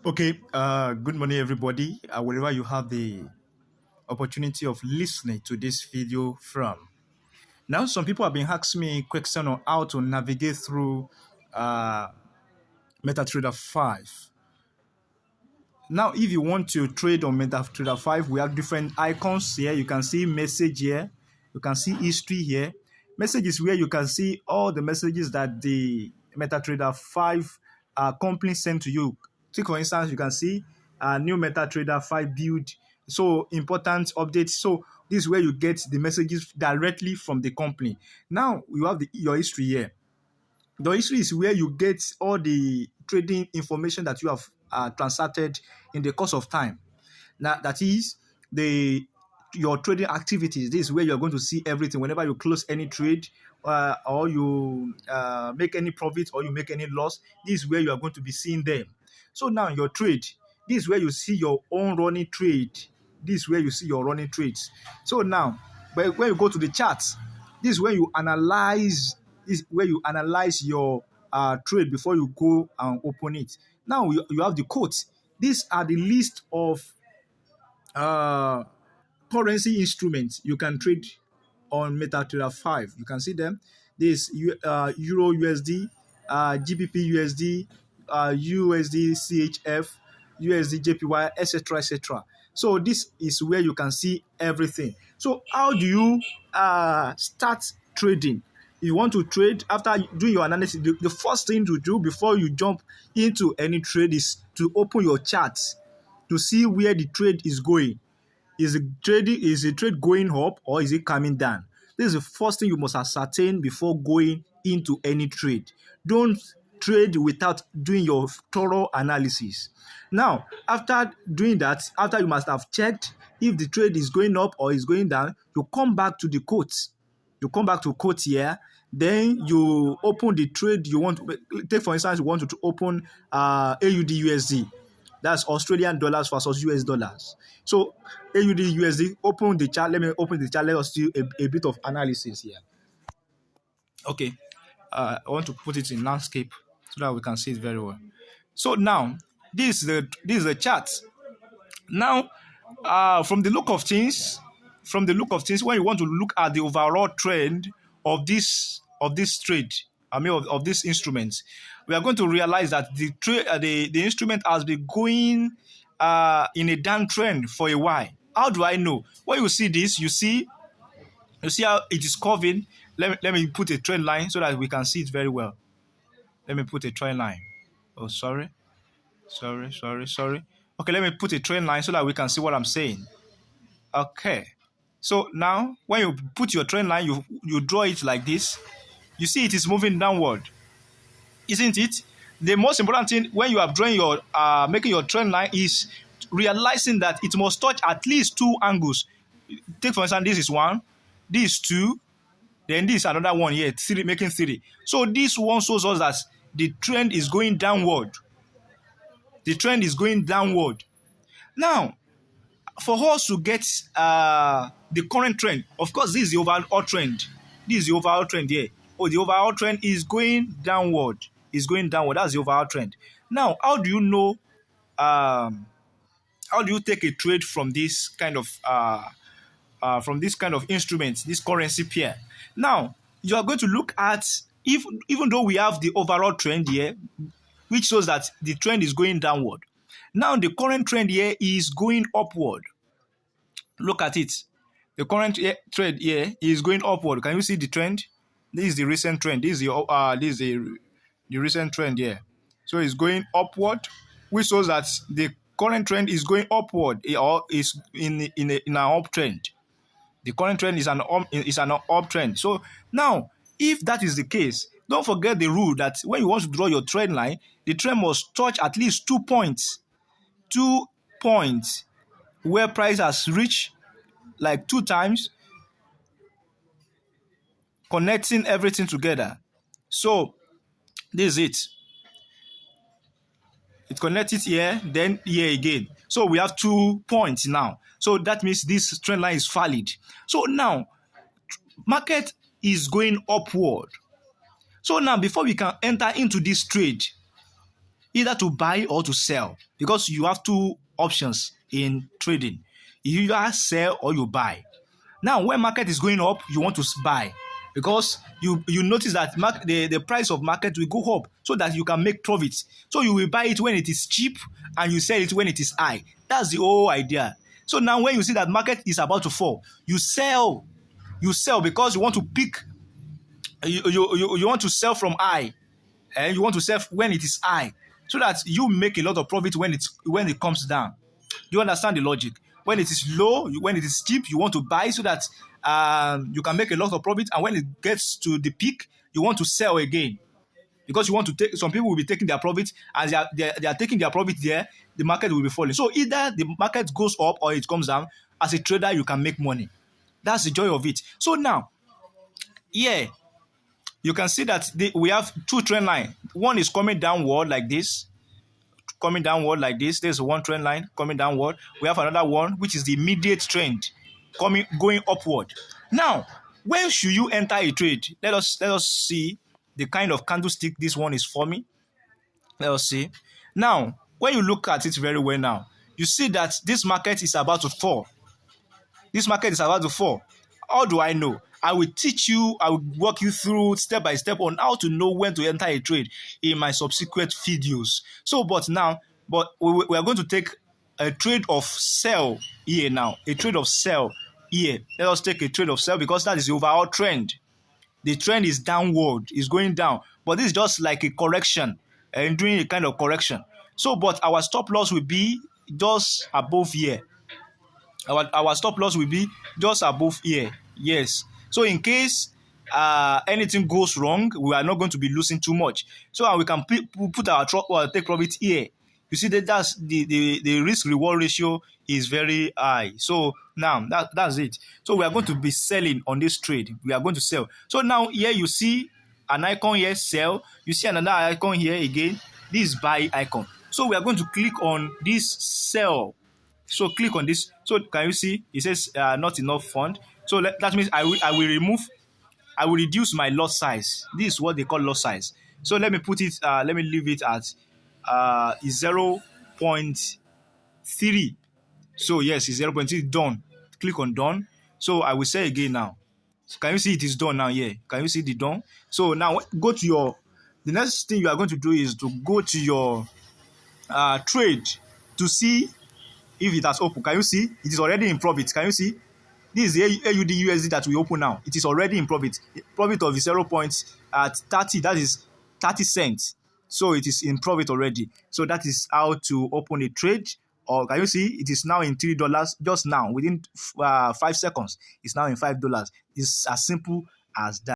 Okay, good morning, everybody. Wherever you have the opportunity of listening to this video from. Now, some people have been asking me a question on how to navigate through uh, MetaTrader 5. Now, if you want to trade on MetaTrader 5, we have different icons here. You can see message here. You can see history here. Message is where you can see all the messages that the MetaTrader 5 company sent to you. Take, for instance, you can see new MetaTrader 5 build. So, important updates. So, this is where you get the messages directly from the company. Now, you have your history here. The history is where you get all the trading information that you have transacted in the course of time. Now, that is your trading activities. This is where you're going to see everything. Whenever you close any trade, or you make any profit, or you make any loss, this is where you are going to be seeing them. So now your trade, this is where you see your own running trade. This is where you see your running trades. So now, when you go to the charts, this is where you analyze. This is where you analyze your trade before you go and open it. Now you have the quotes. These are the list of uh, currency instruments you can trade on MetaTrader 5. You can see them. This Euro USD, GBP USD, USD CHF, USD JPY, etc., etc. So this is where you can see everything. So how do you start trading? If you want to trade, after doing your analysis, the first thing to do before you jump into any trade is to open your charts to see where the trade is going. Is the trade going up or is it coming down? This is the first thing you must ascertain before going into any trade. Don't trade without doing your thorough analysis. Now, after doing that, after you must have checked if the trade is going up or is going down, you come back to the quotes. You come back to quote here, then you open the trade you want to take. For instance, you want to open AUD USD. That's Australian dollars versus US dollars. So AUD USD, open the chart. Let me open the chart. Let us do a bit of analysis here. Okay. I want to put it in landscape so that we can see it very well. So now, this is the chart. Now, from the look of things, when you want to look at the overall trend of this trade, of this instrument, we are going to realize that the instrument has been going in a downtrend for a while. How do I know? When you see this, you see how it is curving. Let me put a trend line so that we can see it very well. Let me put a trend line. Oh, sorry. Okay, let me put a trend line so that we can see what I'm saying. Okay. So now, when you put your trend line, you draw it like this. You see it is moving downward. Isn't it? The most important thing when you are drawing your, making your trend line is realizing that it must touch at least two angles. Take for instance, this is one, this is two, then this is another one here, three, making three. So this one shows us that the trend is going downward. The trend is going downward. Now, for us to get the current trend, of course, this is the overall trend. This is the overall trend here. Oh, the overall trend is going downward. It's going downward. That's the overall trend. Now, how do you know? How do you take a trade from this kind of instruments, this currency pair? Now, you are going to look at even though we have the overall trend here, which shows that the trend is going downward. Now, the current trend here is going upward. Look at it. The current trend here is going upward. Can you see the trend? This is the recent trend. This is the recent trend here. So it's going upward, which shows that the current trend is going upward or is in an uptrend. The current trend is an uptrend. So now, if that is the case, don't forget the rule that when you want to draw your trend line, the trend must touch at least 2 points. 2 points where price has reached like 2 times, connecting everything together. So this is it. It connected here, then here again. So we have 2 points now. So that means this trend line is valid. So now, market is going upward. So now, before we can enter into this trade, either to buy or to sell, because you have two options in trading. You either sell or you buy. Now, when market is going up, you want to buy, because you notice that the price of market will go up so that you can make profits. So you will buy it when it is cheap and you sell it when it is high. That's the whole idea. So now when you see that market is about to fall, you sell. You sell because you want to pick. You want to sell from high, and you want to sell when it is high, so that you make a lot of profit when it comes down. Do you understand the logic? When it is low, when it is cheap, you want to buy so that you can make a lot of profit, and when it gets to the peak, you want to sell again, because you want to take. Some people will be taking their profit, as they are taking their profit there, the market will be falling. So either the market goes up or it comes down. As a trader, you can make money. That's the joy of it. So now, yeah, you can see that we have two trend lines. One is coming downward like this. There's one trend line coming downward. We have another one, which is the immediate trend going upward. Now, when should you enter a trade? Let us see the kind of candlestick this one is forming. Let us see. Now, when you look at it very well now, you see that this market is about to fall. This market is about to fall. How do I know? I will teach you, I will walk you through step by step on how to know when to enter a trade in my subsequent videos. So, but we are going to take a trade of sell here now. A trade of sell here. Let us take a trade of sell, because that is the overall trend. The trend is downward, is going down. But this is just like a correction, and doing a kind of correction. So, but our stop loss will be just above here. Our stop loss will be just above here. Yes. So in case anything goes wrong, we are not going to be losing too much. So we can put our take profit here. You see that's the risk reward ratio is very high. So now that's it. So we are going to be selling on this trade. We are going to sell. So now here you see an icon here, sell. You see another icon here again. This buy icon. So we are going to click on this sell. So click on this. So can you see it says not enough fund? So that means I will reduce my lot size. This is what they call lot size. So let me put it. Let me leave it at 0.3. So yes, it's 0.3 done. Click on done. So I will say again now. So can you see it is done now? Yeah. Can you see the done? So now go to your. The next thing you are going to do is to go to your trade to see if it has opened. Can you see? It is already in profit. Can you see? This is the AUD USD that we open now. It is already in profit. Profit of 0.30. That is 30 cents. So it is in profit already. So that is how to open a trade. Or can you see? It is now in $3 just now. Within 5 seconds, it's now in $5. It's as simple as that.